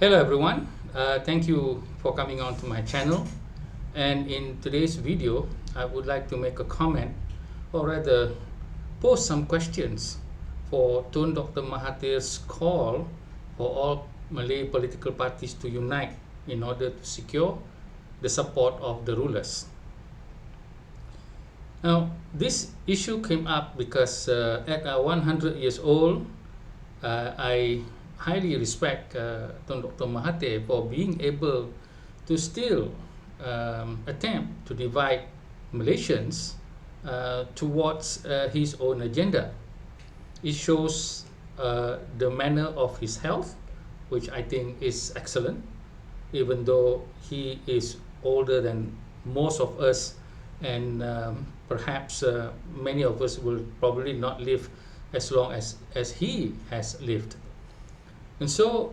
Hello everyone, thank you for coming on to my channel, and in today's video I would like to make a comment, or rather pose some questions for Tun Dr. Mahathir's call for all Malay political parties to unite in order to secure the support of the rulers. Now, this issue came up because at 100 years old, I highly respect Tun Dr. Mahathir for being able to still attempt to divide Malaysians towards his own agenda. It shows the manner of his health, which I think is excellent, even though he is older than most of us, and perhaps many of us will probably not live as long as he has lived. And so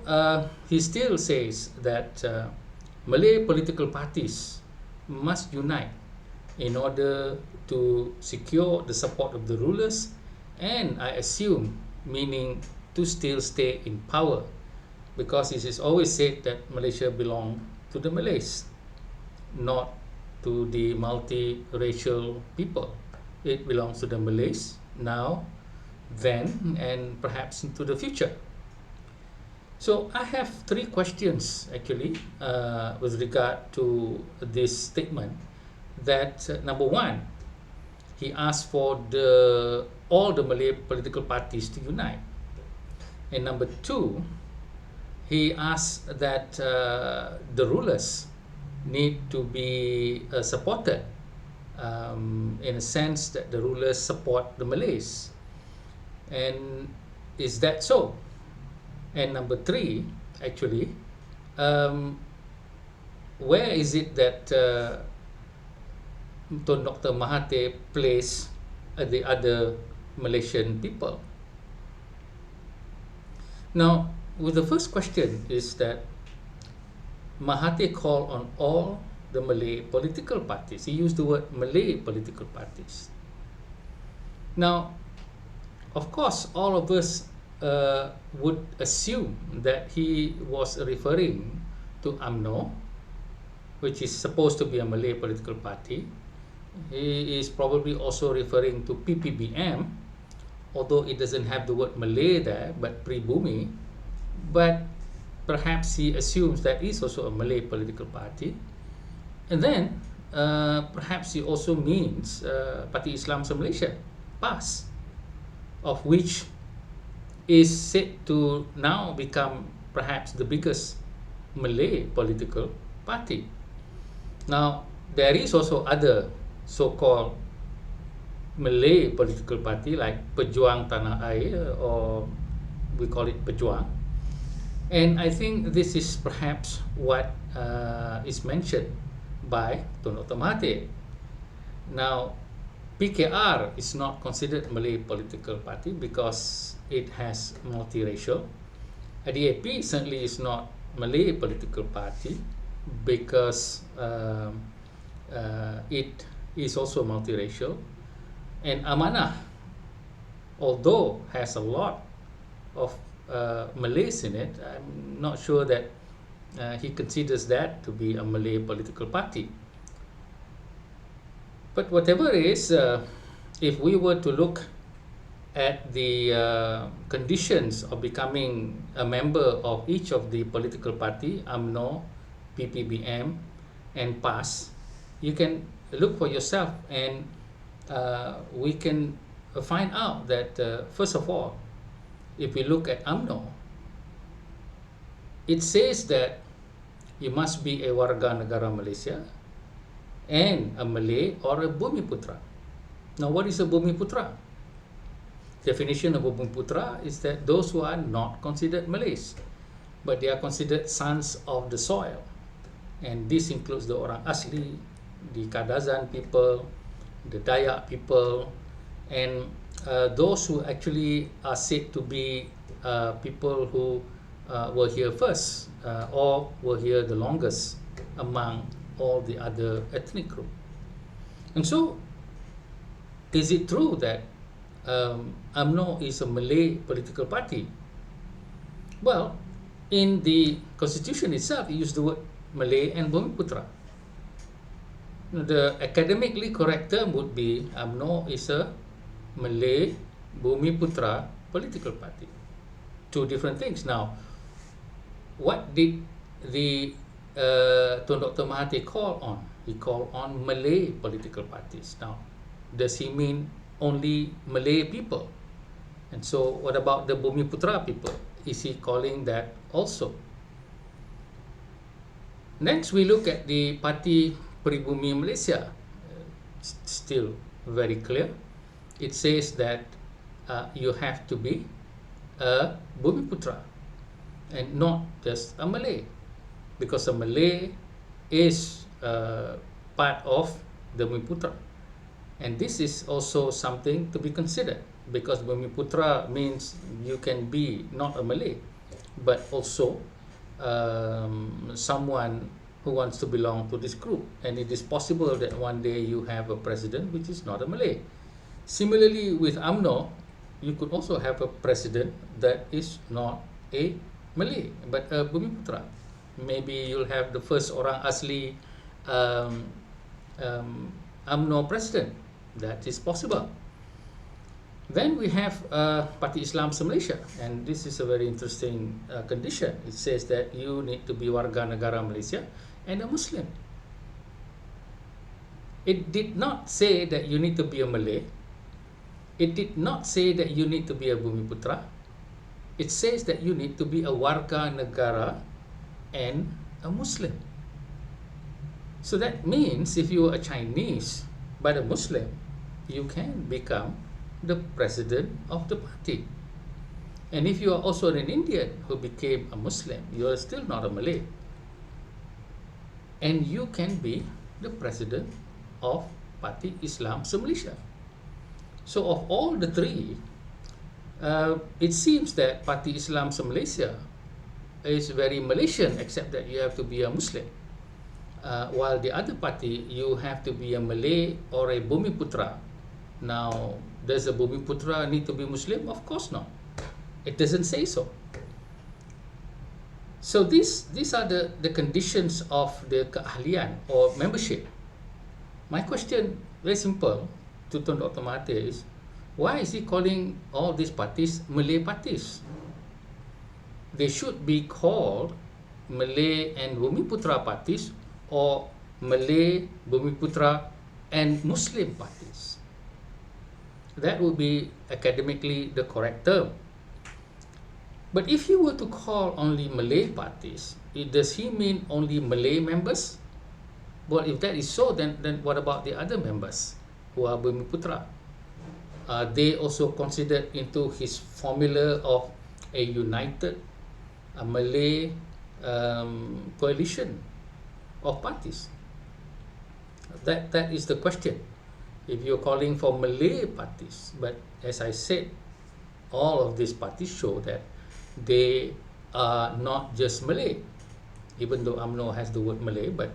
he still says that Malay political parties must unite in order to secure the support of the rulers, and I assume meaning to still stay in power, because it is always said that Malaysia belongs to the Malays, not to the multiracial people. It belongs to the Malays now, then, and perhaps into the future. So I have three questions actually with regard to this statement. That number one, he asked for all the Malay political parties to unite, and number two, he asked that the rulers need to be supported in a sense that the rulers support the Malays. And is that so? And number three, actually, where is it that Tun Dr. Mahathir placed the other Malaysian people? Now, with the first question is that Mahathir called on all the Malay political parties. He used the word Malay political parties. Now, of course, all of us would assume that he was referring to UMNO, which is supposed to be a Malay political party. He is probably also referring to PPBM, although it doesn't have the word Malay there, but Pribumi. But perhaps he assumes that is also a Malay political party. And then perhaps he also means Parti Islam se-Malaysia, PAS, of which is said to now become perhaps the biggest Malay political party. Now, there is also other so-called Malay political party like Pejuang Tanah Air, or we call it Pejuang. And I think this is perhaps what is mentioned by Tun Dr. Mahathir. Now, PKR is not considered Malay political party because it has multiracial. DAP certainly is not Malay political party because it is also multiracial. And Amanah, although has a lot of Malays in it, I'm not sure that he considers that to be a Malay political party. But whatever it is, if we were to look at the conditions of becoming a member of each of the political party, UMNO, PPBM, and PAS, you can look for yourself, and we can find out that first of all, if we look at UMNO, it says that you must be a warga negara Malaysia and a Malay or a Bumiputra. Now, what is a Bumiputra? Definition of Bumiputra is that those who are not considered Malays, but they are considered sons of the soil. And this includes the Orang Asli, the Kadazan people, the Dayak people, and those who actually are said to be people who were here first or were here the longest among all the other ethnic groups. And so, is it true that UMNO is a Malay political party? Well, in the constitution itself, it used the word Malay and Bumiputra. The academically correct term would be UMNO is a Malay Bumiputra political party. Two different things. Now, what did the Tun Dr. Mahathir call on? He called on Malay political parties. Now, does he mean only Malay people? And so, what about the Bumiputra people? Is he calling that also? Next, we look at the Parti Pribumi Malaysia. Still very clear. It says that you have to be a Bumiputra and not just a Malay, because a Malay is part of the Bumiputra. And this is also something to be considered, because Bumiputra means you can be not a Malay, but also someone who wants to belong to this group. And it is possible that one day you have a president which is not a Malay. Similarly, with UMNO, you could also have a president that is not a Malay, but a Bumiputra. Maybe you'll have the first orang asli UMNO president. That is possible. Then we have Parti Islam Malaysia, and this is a very interesting condition. It says that you need to be warga negara Malaysia and a Muslim. It did not say that you need to be a Malay. It did not say that you need to be a Bumiputra. It says that you need to be a warga negara and a Muslim. So that means if you are a Chinese but a Muslim, you can become the president of the party. And if you are also an Indian who became a Muslim, you are still not a Malay. And you can be the president of Parti Islam Malaysia. So of all the three, it seems that Parti Islam Malaysia is very Malaysian, except that you have to be a Muslim. While the other party, you have to be a Malay or a Bumiputra. Now, does a Bumiputra need to be Muslim? Of course not. It doesn't say so. So these are the conditions of the keahlian or membership. My question, very simple, to Tun Dr. Mahathir is, why is he calling all these parties Malay parties? They should be called Malay and Bumiputra parties, or Malay, Bumiputra and Muslim parties. That would be academically the correct term. But if you were to call only Malay parties, does he mean only Malay members? Well, if that is so, then what about the other members who are Bumiputra? Are they also considered into his formula of a united Malay coalition of parties? That is the question. If you're calling for Malay parties, but as I said, all of these parties show that they are not just Malay, even though UMNO has the word Malay, but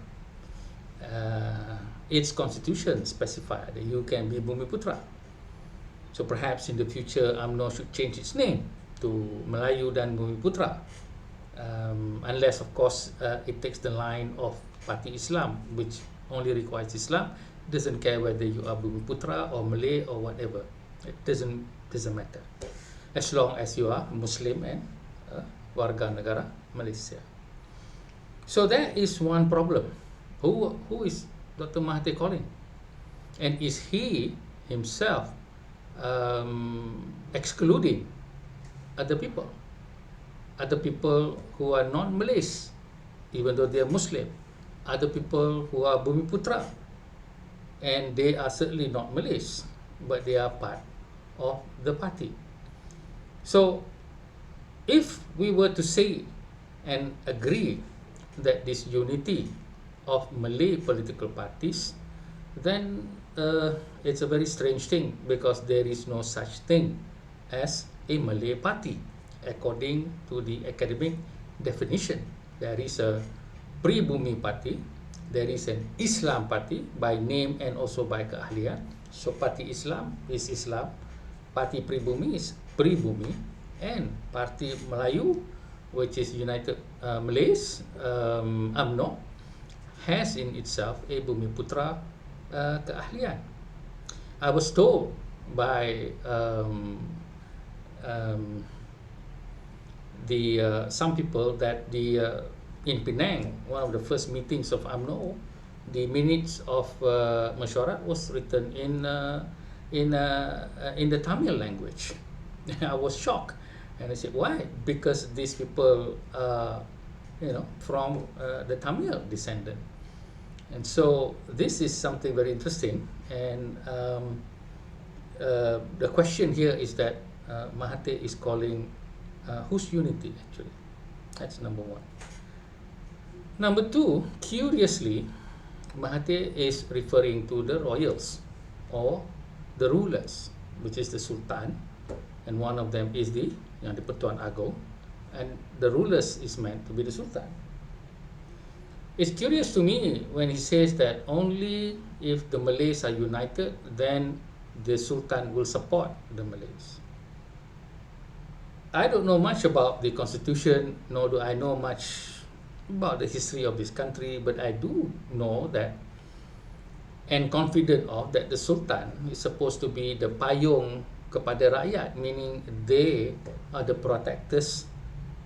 its constitution specifies that you can be Bumiputra. So perhaps in the future, UMNO should change its name to Melayu dan Bumiputra, unless of course it takes the line of Parti Islam, which only requires Islam, doesn't care whether you are Bumiputra or Malay or whatever. It doesn't matter, as long as you are Muslim and warga negara Malaysia. So that is one problem. Who is Dr. Mahathir calling? And is he himself excluding other people who are non-Malays, even though they are Muslim, other people who are Bumiputra, and they are certainly not Malays, but they are part of the party. So if we were to say and agree that this unity of Malay political parties, then it's a very strange thing, because there is no such thing as a Malay party. According to the academic definition, there is a Pribumi party, there is an Islam party by name and also by keahlian. So Parti Islam is Islam, Parti Pribumi is Pribumi, and Parti Melayu which is United Malays, UMNO, has in itself a Bumiputra keahlian. I was told by some people that in Penang, one of the first meetings of UMNO, the minutes of Mesyuarat was written in the Tamil language. I was shocked, and I said, "Why?" Because these people are, from the Tamil descendant, and so this is something very interesting. And the question here is that Mahathir is calling whose unity actually? That's number one. Number two, curiously, Mahathir is referring to the royals or the rulers, which is the Sultan, and one of them is the Yang di-Pertuan Agong, and the rulers is meant to be the Sultan. It's curious to me when he says that only if the Malays are united, then the Sultan will support the Malays. I don't know much about the constitution, nor do I know much about the history of this country, but I do know that and confident of that the Sultan is supposed to be the payung kepada rakyat, meaning they are the protectors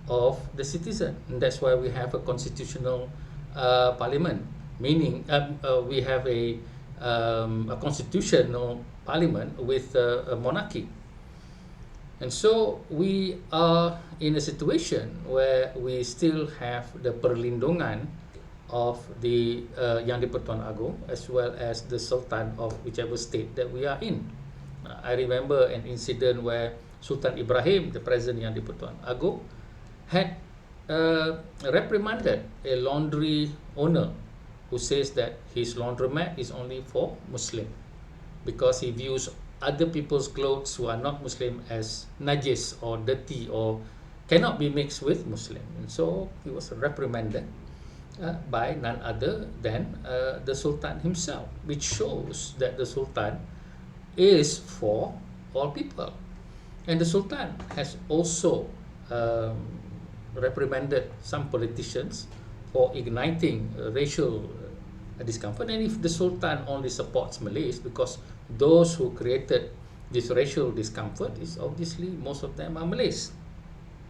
of the citizen. And that's why we have a constitutional parliament, meaning we have a constitutional parliament with a monarchy. And so we are in a situation where we still have the perlindungan of the Yang di-Pertuan Agong as well as the Sultan of whichever state that we are in. I remember an incident where Sultan Ibrahim, the present Yang di-Pertuan Agong, had reprimanded a laundry owner who says that his laundromat is only for Muslim because he views other people's clothes who are not Muslim as najis or dirty or cannot be mixed with Muslim. And so he was reprimanded by none other than the Sultan himself, which shows that the Sultan is for all people. And the Sultan has also reprimanded some politicians for igniting racial discomfort. And if the Sultan only supports Malays, because those who created this racial discomfort is obviously most of them are Malays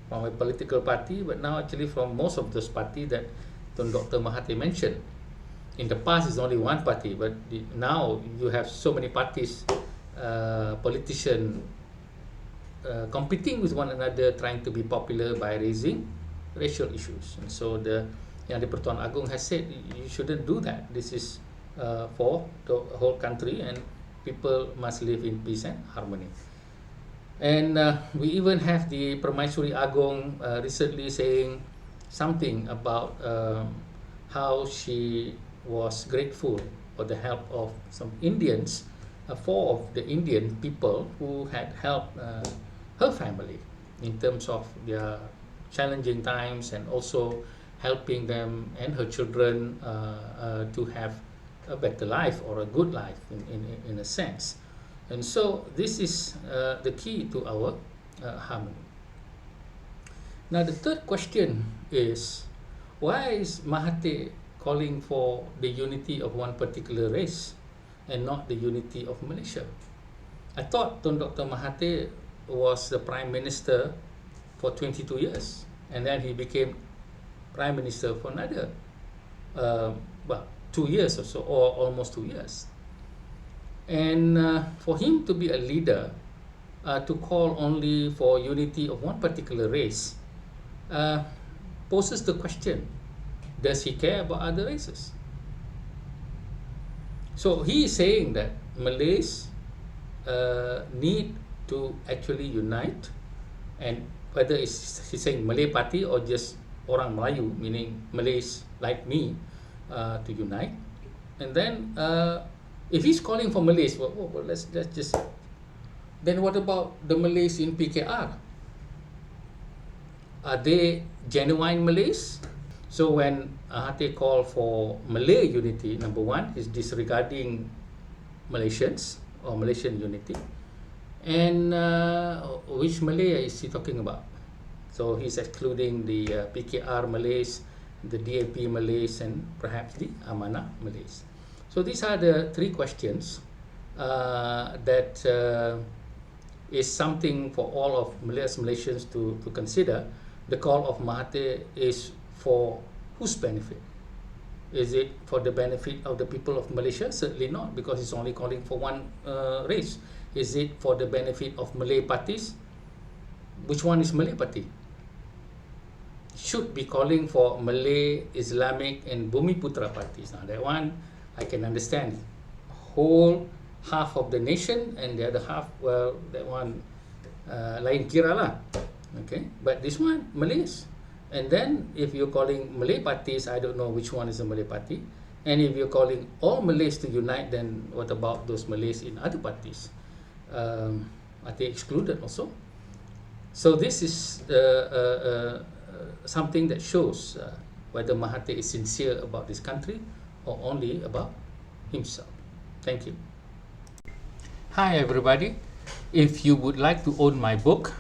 from a political party, but now actually from most of those parties that Dr. Mahathir mentioned. In the past, it's only one party, but now you have so many parties, politicians competing with one another, trying to be popular by raising racial issues. And so the Yang di-Pertuan Agong has said you shouldn't do that. This is for the whole country, and people must live in peace and harmony. And we even have the Permaisuri Agong recently saying something about how she was grateful for the help of some Indians, four of the Indian people who had helped her family in terms of their challenging times, and also helping them and her children to have a better life or a good life in a sense. And so this is the key to our harmony. Now the third question is, why is Mahathir calling for the unity of one particular race and not the unity of Malaysia? I thought Dr. Mahathir was the Prime Minister for 22 years, and then he became Prime Minister for another 2 years or so, or almost 2 years. And for him to be a leader, to call only for unity of one particular race, poses the question, does he care about other races? So he is saying that Malays need to actually unite, and whether he's saying Malay party or just orang Melayu, meaning Malays like me, to unite. And then if he's calling for Malays, well, let's just, then what about the Malays in PKR? Are they genuine Malays? So when Mahathir called for Malay unity, number one, is disregarding Malaysians or Malaysian unity. And which Malay is he talking about? So he's excluding the PKR Malays, the DAP Malays, and perhaps the Amanah Malays. So these are the three questions that is something for all of Malaysians to consider. The call of Mahathir is for whose benefit? Is it for the benefit of the people of Malaysia? Certainly not, because it's only calling for one race. Is it for the benefit of Malay parties? Which one is Malay party? Should be calling for Malay, Islamic, and Bumiputra parties. Now that one I can understand. Whole half of the nation and the other half, well, that one lain kira lah. Okay, but this one Malays. And then if you're calling Malay parties, I don't know which one is a Malay party. And if you're calling all Malays to unite, then what about those Malays in other parties? Are they excluded also? So this is something that shows whether Mahathir is sincere about this country or only about himself. Thank you. Hi everybody. If you would like to own my book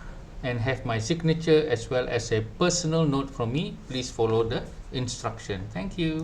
and have my signature as well as a personal note from me, please follow the instruction. Thank you.